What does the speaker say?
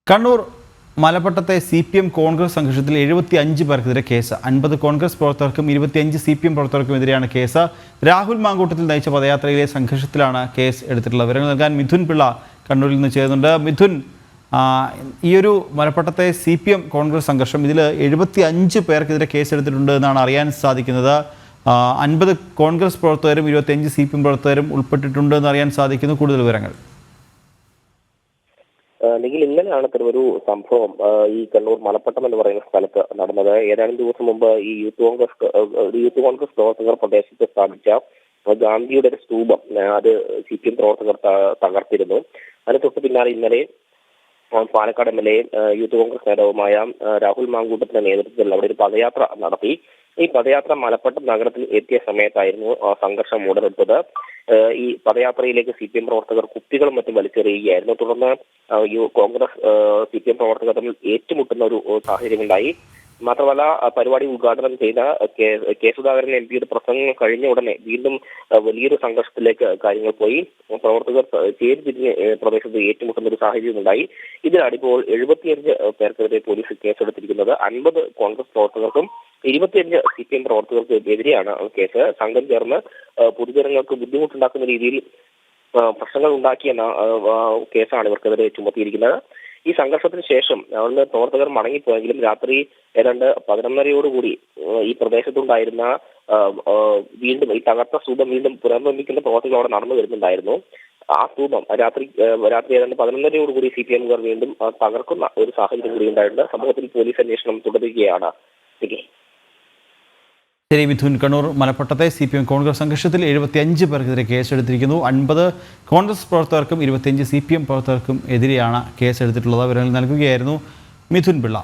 Kannur മലപ്പട്ടത്തെ CPM Congress സംഘർഷത്തിൽ 75 പേർക്കെതിരെ case. 50 Congress പ്രവർത്തകർക്കും 25 CPM പ്രവർത്തകർക്കുമെതിരെയാണ് കേസ്. രാഹുൽ മാങ്കൂട്ടത്തിൽ നയിച്ച പദയാത്രയിലെ സംഘർഷത്തിലാണ് കേസ് എടുത്തിട്ടുള്ളത്. വിവരങ്ങൾ നൽകാൻ മിഥുൻ പിള്ള കണ്ണൂരിൽ നിന്ന് ചേരുന്നുണ്ട്. മിഥുൻ, ഈയൊരു മലപ്പട്ടത്തെ CPM കോൺഗ്രസ് സംഘർഷം, ഇതിൽ 75 പേർക്കെതിരെ കേസെടുത്തിട്ടുണ്ട് എന്നാണ് അറിയാൻ സാധിക്കുന്നത്. 50 കോൺഗ്രസ് പ്രവർത്തകരും 25 CPM പ്രവർത്തകരും ഉൾപ്പെട്ടിട്ടുണ്ട് എന്ന് അറിയാൻ സാധിക്കുന്നു. കൂടുതൽ വിവരങ്ങൾ. അല്ലെങ്കിൽ ഇന്നലെയാണ് ഒരു സംഭവം ഈ കണ്ണൂർ മലപ്പട്ടം എന്ന് പറയുന്ന സ്ഥലത്ത് നടന്നത്. ഏതാനും ദിവസം മുമ്പ് ഈ യൂത്ത് കോൺഗ്രസ് പ്രവർത്തകർ പ്രദേശത്ത് സ്ഥാപിച്ച ഗാന്ധിയുടെ ഒരു സ്തൂപം അത് CPM പ്രവർത്തകർ തകർത്തിരുന്നു. അതിന് തൊട്ട് പിന്നാലെ ഇന്നലെ പാലക്കാട് MLA യൂത്ത് കോൺഗ്രസ് നേതാവുമായ രാഹുൽ മാങ്കൂട്ടത്തിന്റെ നേതൃത്വത്തിൽ അവിടെ ഒരു പദയാത്ര നടത്തി. ഈ പദയാത്ര മലപ്പട്ടം നഗരത്തിൽ എത്തിയ സമയത്തായിരുന്നു സംഘർഷം ഉടലെടുത്തത്. ഈ പദയാത്രയിലേക്ക് CPM പ്രവർത്തകർ കുപ്പികളും മറ്റും വലിച്ചെറിയുകയായിരുന്നു. തുടർന്ന് കോൺഗ്രസ് CPM പ്രവർത്തകർ തമ്മിൽ ഏറ്റുമുട്ടുന്ന ഒരു സാഹചര്യമുണ്ടായി. മാത്രമല്ല, പരിപാടി ഉദ്ഘാടനം ചെയ്ത കെ സുധാകരൻ MP പ്രസംഗം കഴിഞ്ഞ ഉടനെ വീണ്ടും വലിയൊരു സംഘർഷത്തിലേക്ക് കാര്യങ്ങൾ പോയി. പ്രവർത്തകർ ചേരി തിരിഞ്ഞ് പ്രദേശത്ത് ഏറ്റുമുട്ടുന്ന ഒരു സാഹചര്യം ഉണ്ടായി. ഇതിനടിപ്പോൾ 75 പേർക്കെതിരെ പോലീസ് കേസെടുത്തിരിക്കുന്നത്. 50 കോൺഗ്രസ് പ്രവർത്തകർക്കും 25 CPM പ്രവർത്തകർക്കും എതിരെയാണ് കേസ്. സംഘം ചേർന്ന് പൊതുജനങ്ങൾക്ക് ബുദ്ധിമുട്ടുണ്ടാക്കുന്ന രീതിയിൽ പ്രശ്നങ്ങൾ ഉണ്ടാക്കിയെന്ന കേസാണ് ഇവർക്കെതിരെ ചുമത്തിയിരിക്കുന്നത്. ഈ സംഘർഷത്തിന് ശേഷം അവിടുന്ന് പ്രവർത്തകർ മടങ്ങിപ്പോയെങ്കിലും രാത്രി ഏതാണ്ട് 11:30യോടുകൂടി ഈ പ്രദേശത്തുണ്ടായിരുന്ന വീണ്ടും ഈ തകർത്ത സ്തൂപം വീണ്ടും പുനർനിർമ്മിക്കുന്ന പ്രവർത്തകർ അവിടെ നടന്നു വരുന്നുണ്ടായിരുന്നു. ആ സ്തൂപം രാത്രി ഏതാണ്ട് 11:30യോടുകൂടി CPMകാർ വീണ്ടും തകർക്കുന്ന ഒരു സാഹചര്യം കൂടി ഉണ്ടായിട്ടുണ്ട്. സംഭവത്തിൽ പോലീസ് അന്വേഷണം തുടരുകയാണ്. ശരി മിഥുൻ. കണ്ണൂർ മലപ്പട്ടത്തെ CPM കോൺഗ്രസ് സംഘർഷത്തിൽ 75 പേർക്കെതിരെ കേസെടുത്തിരിക്കുന്നു. 50 കോൺഗ്രസ് പ്രവർത്തകർക്കും 25 CPM പ്രവർത്തകർക്കും എതിരെയാണ് കേസെടുത്തിട്ടുള്ളത്. വിവരങ്ങൾ നൽകുകയായിരുന്നു മിഥുൻ പിള്ള.